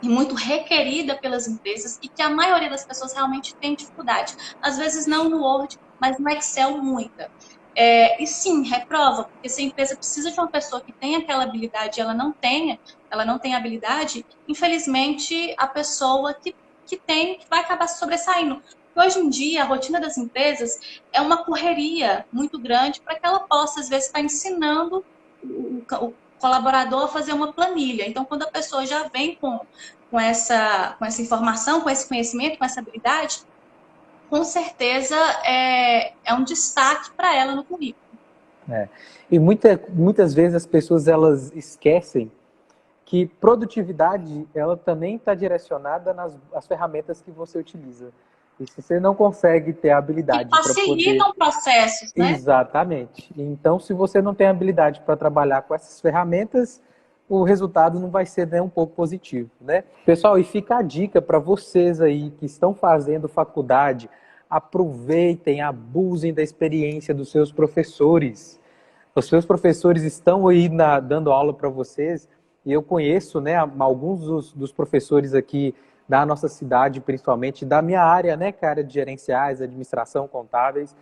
e muito requerida pelas empresas e que a maioria das pessoas realmente tem dificuldade. Às vezes não no Word, mas no Excel muita. E sim, reprova, porque se a empresa precisa de uma pessoa que tenha aquela habilidade e ela não tem habilidade, infelizmente a pessoa que vai acabar se sobressaindo. Porque hoje em dia, a rotina das empresas é uma correria muito grande para que ela possa, às vezes, estar ensinando o colaborador a fazer uma planilha. Então, quando a pessoa já vem com essa informação, com esse conhecimento, com essa habilidade, com certeza é um destaque para ela no currículo. E muitas vezes as pessoas elas esquecem que produtividade ela também está direcionada nas ferramentas que você utiliza. E se você não consegue ter a habilidade para poder... facilitam processos, né? Exatamente. Então, se você não tem habilidade para trabalhar com essas ferramentas, o resultado não vai ser nem um pouco positivo, né? Pessoal, e fica a dica para vocês aí que estão fazendo faculdade, aproveitem, abusem da experiência dos seus professores. Os seus professores estão aí dando aula para vocês, e eu conheço, né, alguns dos professores aqui da nossa cidade, principalmente da minha área, né, que é a área de gerenciais, administração, contábeis,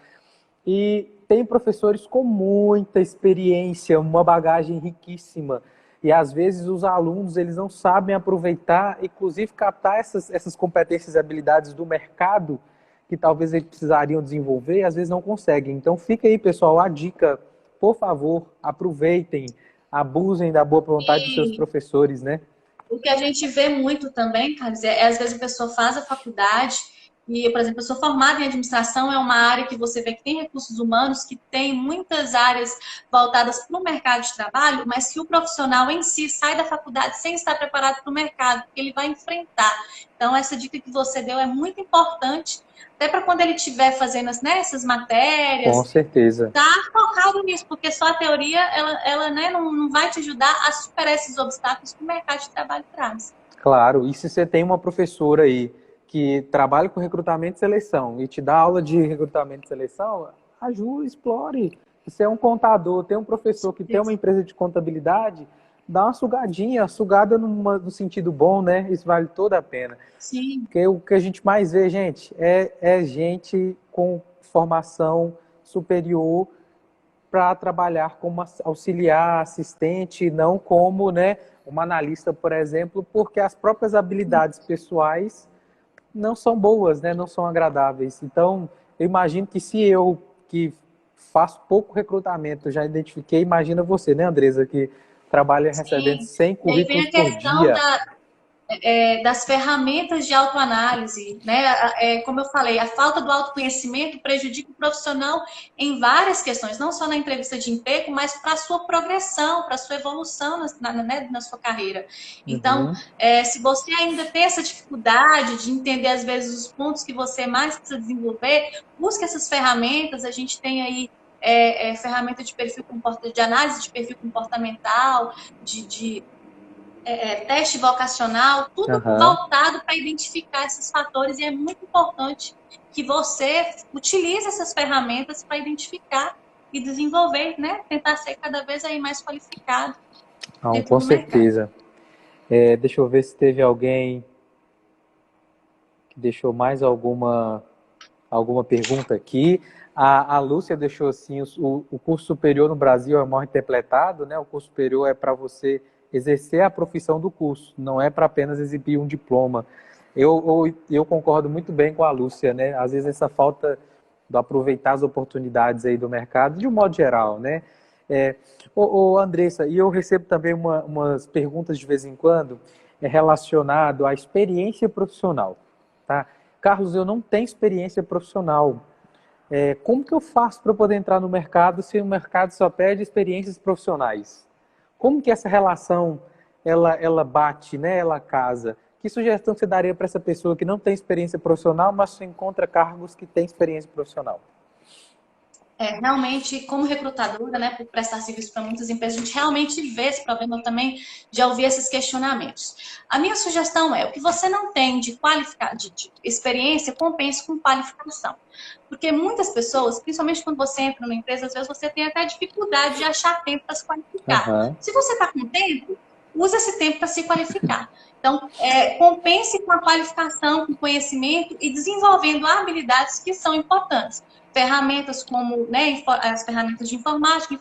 e tem professores com muita experiência, uma bagagem riquíssima, e às vezes os alunos eles não sabem aproveitar, inclusive captar essas competências e habilidades do mercado que talvez eles precisariam desenvolver e às vezes não conseguem. Então fica aí, pessoal, a dica, por favor, aproveitem, abusem da boa vontade dos seus professores, né? O que a gente vê muito também, Carlos, às vezes a pessoa faz a faculdade e, por exemplo, eu sou formada em administração, é uma área que você vê que tem recursos humanos, que tem muitas áreas voltadas para o mercado de trabalho, mas que o profissional em si sai da faculdade sem estar preparado para o mercado, porque ele vai enfrentar. Então, essa dica que você deu é muito importante, até para quando ele estiver fazendo essas Com matérias, certeza. tá focado nisso, porque só a teoria, ela né, não vai te ajudar a superar esses obstáculos que o mercado de trabalho traz. Claro, e se você tem uma professora aí que trabalha com recrutamento e seleção e te dá aula de recrutamento e seleção, ajude, explore. Se você é um contador, tem um professor que tem uma empresa de contabilidade, dá uma sugadinha, sugada no sentido bom, né? Isso vale toda a pena. Sim. Porque o que a gente mais vê, gente, é gente com formação superior para trabalhar como auxiliar, assistente, não como, né, uma analista, por exemplo, porque as próprias habilidades pessoais não são boas, né, não são agradáveis. Então, eu imagino que se eu, que faço pouco recrutamento, já identifiquei, imagina você, né, Andresa, que trabalha recebendo Sim. 100 E aí vem currículos a por questão dia. das ferramentas de autoanálise, né? Como eu falei, a falta do autoconhecimento prejudica o profissional em várias questões, não só na entrevista de emprego, mas para a sua progressão, para a sua evolução na sua carreira. Então, Uhum. se você ainda tem essa dificuldade de entender, às vezes, os pontos que você mais precisa desenvolver, busque essas ferramentas. A gente tem aí ferramenta de análise de perfil comportamental, de teste vocacional, tudo Aham. voltado para identificar esses fatores, e é muito importante que você utilize essas ferramentas para identificar e desenvolver, né? Tentar ser cada vez aí mais qualificado Não, dentro com do mercado. certeza. Deixa eu ver se teve alguém que deixou mais alguma pergunta aqui. A Lúcia deixou assim, o curso superior no Brasil é mal interpretado, né? O curso superior é para você exercer a profissão do curso, não é para apenas exibir um diploma. Eu concordo muito bem com a Lúcia, né? Às vezes essa falta de aproveitar as oportunidades aí do mercado, de um modo geral, né? É, Andressa, e eu recebo também umas perguntas de vez em quando relacionado à experiência profissional, tá? Carlos, eu não tenho experiência profissional. Como que eu faço para poder entrar no mercado se o mercado só pede experiências profissionais? Como que essa relação ela bate, né? Ela casa? Que sugestão você daria para essa pessoa que não tem experiência profissional, mas se encontra cargos que têm experiência profissional? Realmente, como recrutadora, né, por prestar serviço para muitas empresas, a gente realmente vê esse problema. Eu também já ouvi esses questionamentos. A minha sugestão é, o que você não tem de experiência, compense com qualificação. Porque muitas pessoas, principalmente quando você entra numa empresa, às vezes você tem até dificuldade de achar tempo para se qualificar. Aham. Se você está com tempo, use esse tempo para se qualificar. Então, compense com a qualificação, com conhecimento e desenvolvendo habilidades que são importantes. Ferramentas como, né, as ferramentas de informática,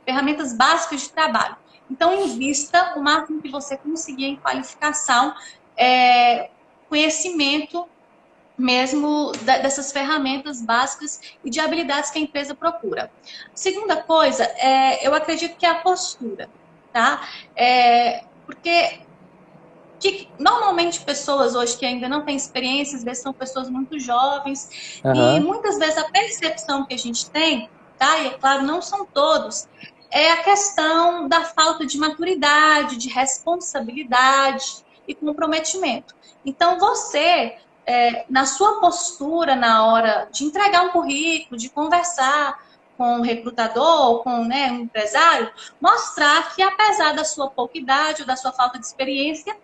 ferramentas básicas de trabalho. Então, invista o máximo que você conseguir em qualificação, conhecimento mesmo dessas ferramentas básicas e de habilidades que a empresa procura. Segunda coisa, eu acredito que é a postura, tá? Porque normalmente pessoas hoje que ainda não têm experiência, às vezes são pessoas muito jovens, e Aham. muitas vezes a percepção que a gente tem, tá? E é claro, não são todos, é a questão da falta de maturidade, de responsabilidade e comprometimento. Então, você, na sua postura, na hora de entregar um currículo, de conversar com o recrutador, com, né, um empresário, mostrar que apesar da sua pouca idade ou da sua falta de experiência,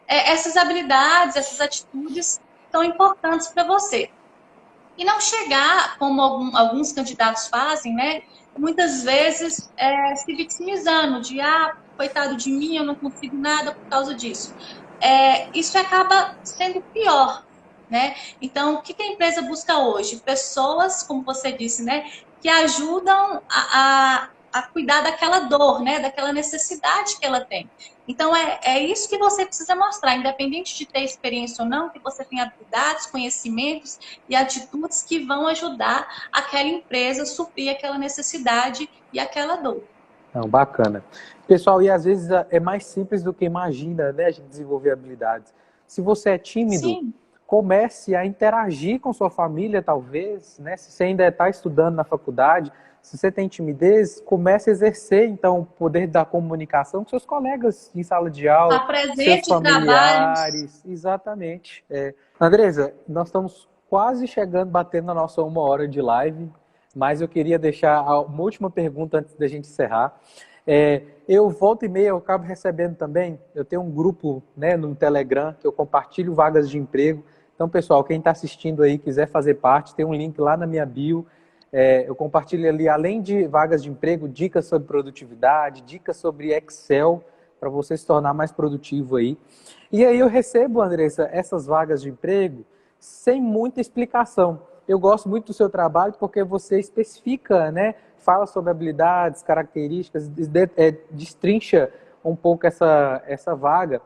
essas habilidades, essas atitudes são importantes para você. E não chegar, como alguns candidatos fazem, né? Muitas vezes se vitimizando de, coitado de mim, eu não consigo nada por causa disso. Isso acaba sendo pior, né? Então, o que a empresa busca hoje? Pessoas, como você disse, né? Que ajudam a cuidar daquela dor, né? Daquela necessidade que ela tem. Então, é isso que você precisa mostrar, independente de ter experiência ou não, que você tem habilidades, conhecimentos e atitudes que vão ajudar aquela empresa a suprir aquela necessidade e aquela dor. Não, bacana. Pessoal, e às vezes é mais simples do que imagina, né, a gente desenvolver habilidades. Se você é tímido, Sim, comece a interagir com sua família, talvez, né? Se você ainda está estudando na faculdade, se você tem timidez, comece a exercer, então, o poder da comunicação com seus colegas em sala de aula, seus apresente trabalhos. familiares, exatamente. Andresa, nós estamos quase chegando, batendo na nossa 1 hora de live, mas eu queria deixar uma última pergunta antes da gente encerrar. Eu volta e meia eu acabo recebendo também, eu tenho um grupo, né, no Telegram que eu compartilho vagas de emprego. Então, pessoal, quem está assistindo aí, quiser fazer parte, tem um link lá na minha bio. Eu compartilho ali, além de vagas de emprego, dicas sobre produtividade, dicas sobre Excel, para você se tornar mais produtivo aí. E aí eu recebo, Andressa, essas vagas de emprego sem muita explicação. Eu gosto muito do seu trabalho porque você especifica, né? Fala sobre habilidades, características, destrincha um pouco essa vaga.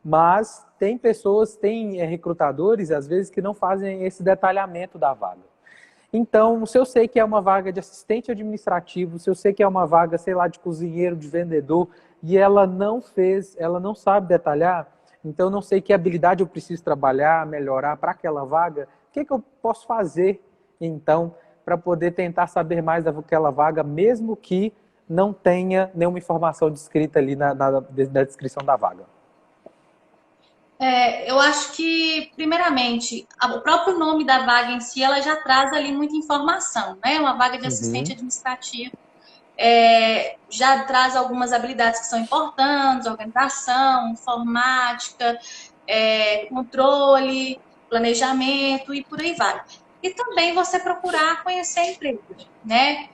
Mas tem pessoas, tem recrutadores, às vezes, que não fazem esse detalhamento da vaga. Então, se eu sei que é uma vaga de assistente administrativo, se eu sei que é uma vaga, sei lá, de cozinheiro, de vendedor, e ela não fez, ela não sabe detalhar, então eu não sei que habilidade eu preciso trabalhar, melhorar para aquela vaga, o que eu posso fazer, então, para poder tentar saber mais daquela vaga, mesmo que não tenha nenhuma informação descrita ali na descrição da vaga? Eu acho que, primeiramente, o próprio nome da vaga em si, ela já traz ali muita informação, né? Uma vaga de assistente Uhum. administrativo já traz algumas habilidades que são importantes, organização, informática, controle, planejamento e por aí vai. E também você procurar conhecer a empresa, né?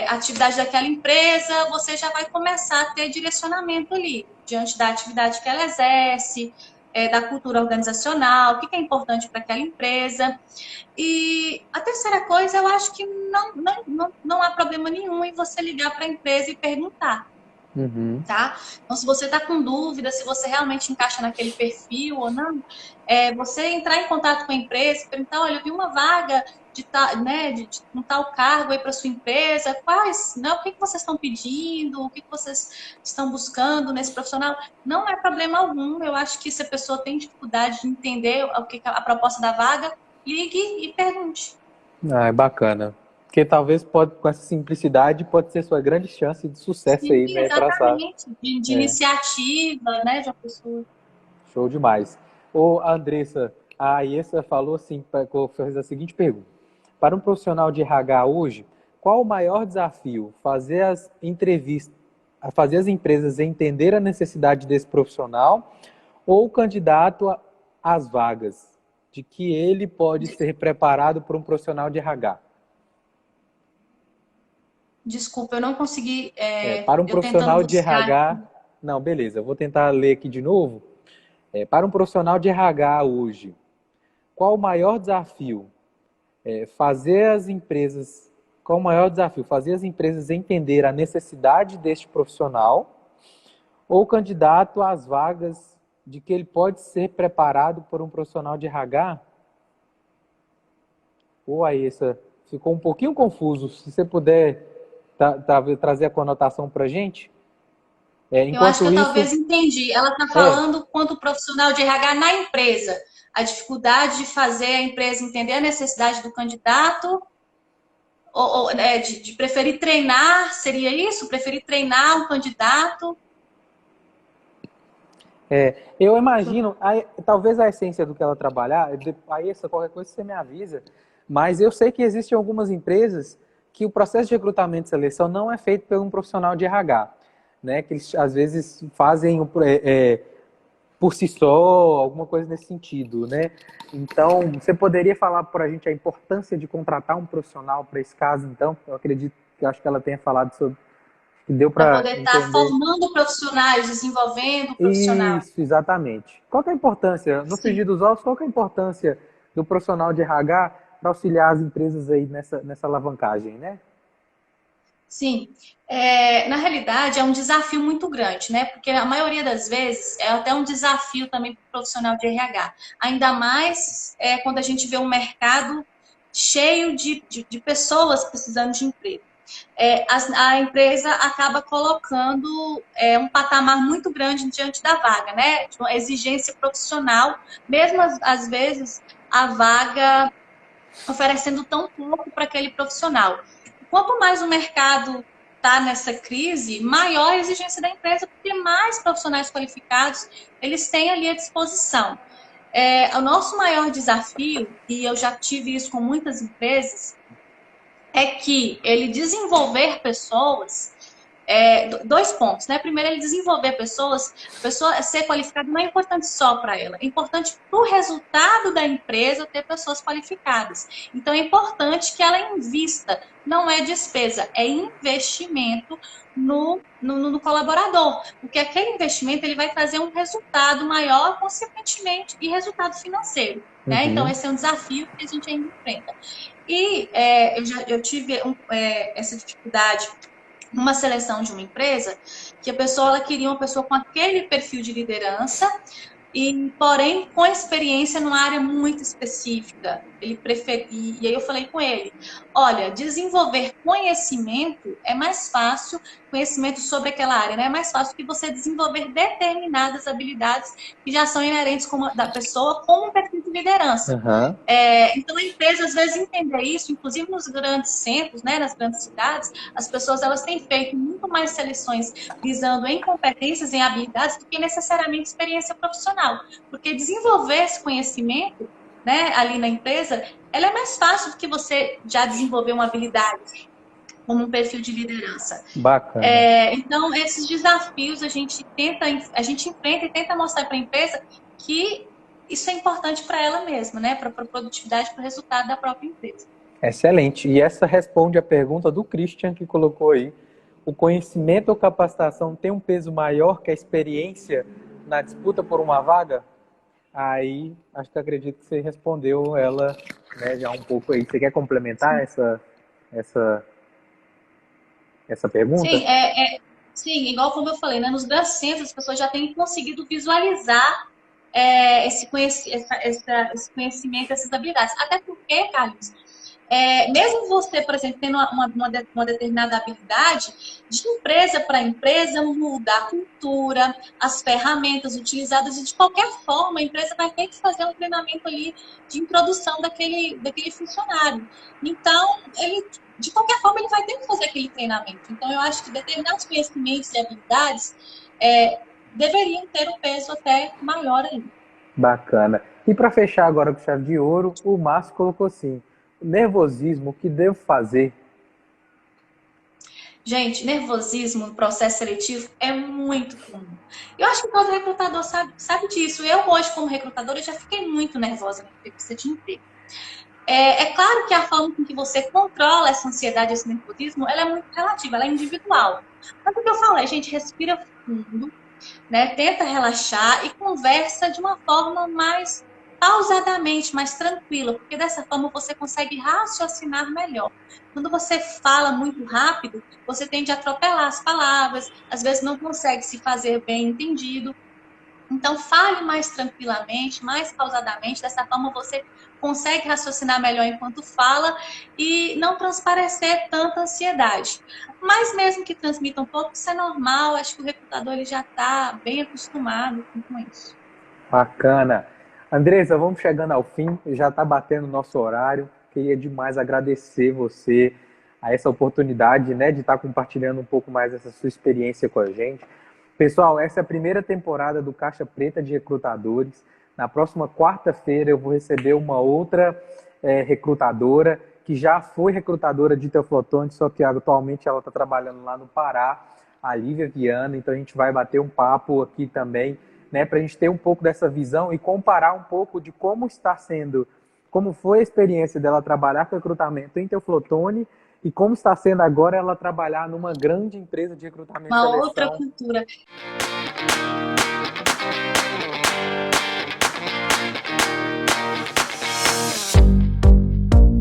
A atividade daquela empresa, você já vai começar a ter direcionamento ali, diante da atividade que ela exerce, da cultura organizacional, o que é importante para aquela empresa. E a terceira coisa, eu acho que não há problema nenhum em você ligar para a empresa e perguntar, Uhum. tá? Então, se você está com dúvida, se você realmente encaixa naquele perfil ou não, você entrar em contato com a empresa e perguntar, olha, eu vi uma vaga de tal, né, de um tal cargo aí para sua empresa, quais, né, o que vocês estão pedindo, o que vocês estão buscando nesse profissional? Não é problema algum, eu acho que se a pessoa tem dificuldade de entender o que a proposta da vaga, ligue e pergunte. Ah, é bacana. Porque talvez com essa simplicidade pode ser sua grande chance de sucesso Sim, aí, né? Traçar. exatamente, de iniciativa, né, de uma pessoa. Show demais. Ô, Andressa, a Iessa falou assim, fez a seguinte pergunta. Para um profissional de RH hoje, qual o maior desafio? Fazer as entrevistas, fazer as empresas entender a necessidade desse profissional ou o candidato às vagas, de que ele pode ser preparado por um profissional de RH? Desculpa, eu não consegui, Para um eu tentando profissional de buscar. RH, não, beleza, eu vou tentar ler aqui de novo. Para um profissional de RH hoje, qual o maior desafio? Fazer as empresas, qual o maior desafio? Fazer as empresas entender a necessidade deste profissional ou candidato às vagas de que ele pode ser preparado por um profissional de RH? Ou aí, essa ficou um pouquinho confuso. Se você puder trazer a conotação para a gente. Eu acho que Enquanto eu isso, talvez entendi. Ela está é, falando quanto profissional de RH na empresa. A dificuldade de fazer a empresa entender a necessidade do candidato, de preferir treinar, seria isso? Preferir treinar o candidato? eu imagino, talvez a essência do que ela trabalhar, aí essa qualquer coisa você me avisa, mas eu sei que existem algumas empresas que o processo de recrutamento e seleção não é feito por um profissional de RH, né? Que eles às vezes fazem por si só, alguma coisa nesse sentido, né? Então, você poderia falar para a gente a importância de contratar um profissional para esse caso, então? Eu acredito que acho que ela tenha falado sobre, que deu Para para poder estar entender. formando profissionais, desenvolvendo profissional. Isso, exatamente. Qual que é a importância, no frigir Sim. dos ovos, qual que é a importância do profissional de RH para auxiliar as empresas aí nessa alavancagem, né? Sim, na realidade é um desafio muito grande, né? Porque a maioria das vezes é até um desafio também para o profissional de RH. Ainda mais quando a gente vê um mercado cheio de pessoas precisando de emprego. a empresa acaba colocando um patamar muito grande diante da vaga, né? De uma exigência profissional, mesmo às vezes a vaga oferecendo tão pouco para aquele profissional. Quanto mais o mercado está nessa crise, maior a exigência da empresa, porque mais profissionais qualificados eles têm ali à disposição. O nosso maior desafio, e eu já tive isso com muitas empresas, é que ele desenvolver pessoas, dois pontos, né? Primeiro, ele desenvolver pessoas, a pessoa ser qualificada não é importante só para ela, é importante para o resultado da empresa ter pessoas qualificadas. Então, é importante que ela invista, não é despesa, é investimento no colaborador, porque aquele investimento ele vai trazer um resultado maior, consequentemente, e resultado financeiro. Né? Então, esse é um desafio que a gente ainda enfrenta. E eu tive essa dificuldade numa seleção de uma empresa, que a pessoa ela queria uma pessoa com aquele perfil de liderança, porém com experiência numa área muito específica. Ele preferia, e aí eu falei com ele, olha, desenvolver conhecimento é mais fácil, conhecimento sobre aquela área, né? É mais fácil que você desenvolver determinadas habilidades que já são inerentes da pessoa com um perfil de liderança. Uhum. Então a empresa às vezes entender isso, inclusive nos grandes centros, né, nas grandes cidades, as pessoas elas têm feito muito mais seleções visando em competências, em habilidades, do que necessariamente experiência profissional. Porque desenvolver esse conhecimento, né, ali na empresa, ela é mais fácil do que você já desenvolver uma habilidade como um perfil de liderança. Bacana. Então, esses desafios a gente enfrenta e tenta mostrar para a empresa que isso é importante para ela mesma, né? Para a produtividade, para o resultado da própria empresa. Excelente. E essa responde a pergunta do Christian, que colocou aí. O conhecimento ou capacitação tem um peso maior que a experiência na disputa por uma vaga? Aí, acredito que você respondeu ela, né, já um pouco aí. Você quer complementar essa pergunta? Sim, sim, igual como eu falei, né? Nos grandes centros as pessoas já têm conseguido visualizar esse conhecimento, essas habilidades. Até porque, Carlos, mesmo você, por exemplo, tendo uma determinada habilidade, de empresa para empresa muda a cultura, as ferramentas utilizadas e de qualquer forma a empresa vai ter que fazer um treinamento ali de introdução daquele funcionário. Então, de qualquer forma, ele vai ter que fazer aquele treinamento. Então, eu acho que determinados conhecimentos e habilidades deveriam ter um peso até maior aí. Bacana. E para fechar agora com chave de ouro, o Márcio colocou assim: nervosismo, o que devo fazer? Gente, nervosismo no processo seletivo é muito comum. Eu acho que todo recrutador sabe disso. Eu hoje, como recrutadora, já fiquei muito nervosa na entrevista de emprego. É claro que a forma com que você controla essa ansiedade, esse nervosismo, ela é muito relativa, ela é individual. Mas o que eu falo é, gente, respira fundo, né? Tenta relaxar e conversa de uma forma mais pausadamente, mais tranquila, porque dessa forma você consegue raciocinar melhor. Quando você fala muito rápido, você tende a atropelar as palavras, às vezes não consegue se fazer bem entendido. Então, fale mais tranquilamente, mais pausadamente, dessa forma você consegue raciocinar melhor enquanto fala e não transparecer tanta ansiedade. Mas mesmo que transmita um pouco, isso é normal, acho que o recrutador ele já está bem acostumado com isso. Bacana. Andressa, vamos chegando ao fim, já está batendo o nosso horário. Queria demais agradecer você a essa oportunidade, né, de estar compartilhando um pouco mais essa sua experiência com a gente. Pessoal, essa é a primeira temporada do Caixa Preta de Recrutadores. Na próxima quarta-feira eu vou receber uma outra recrutadora, que já foi recrutadora de Teoflotone, só que atualmente ela está trabalhando lá no Pará, a Lívia Viana. Então a gente vai bater um papo aqui também, né, para a gente ter um pouco dessa visão e comparar um pouco de como está sendo, como foi a experiência dela trabalhar com recrutamento em Teoflotone e como está sendo agora ela trabalhar numa grande empresa de recrutamento e seleção. Uma outra cultura.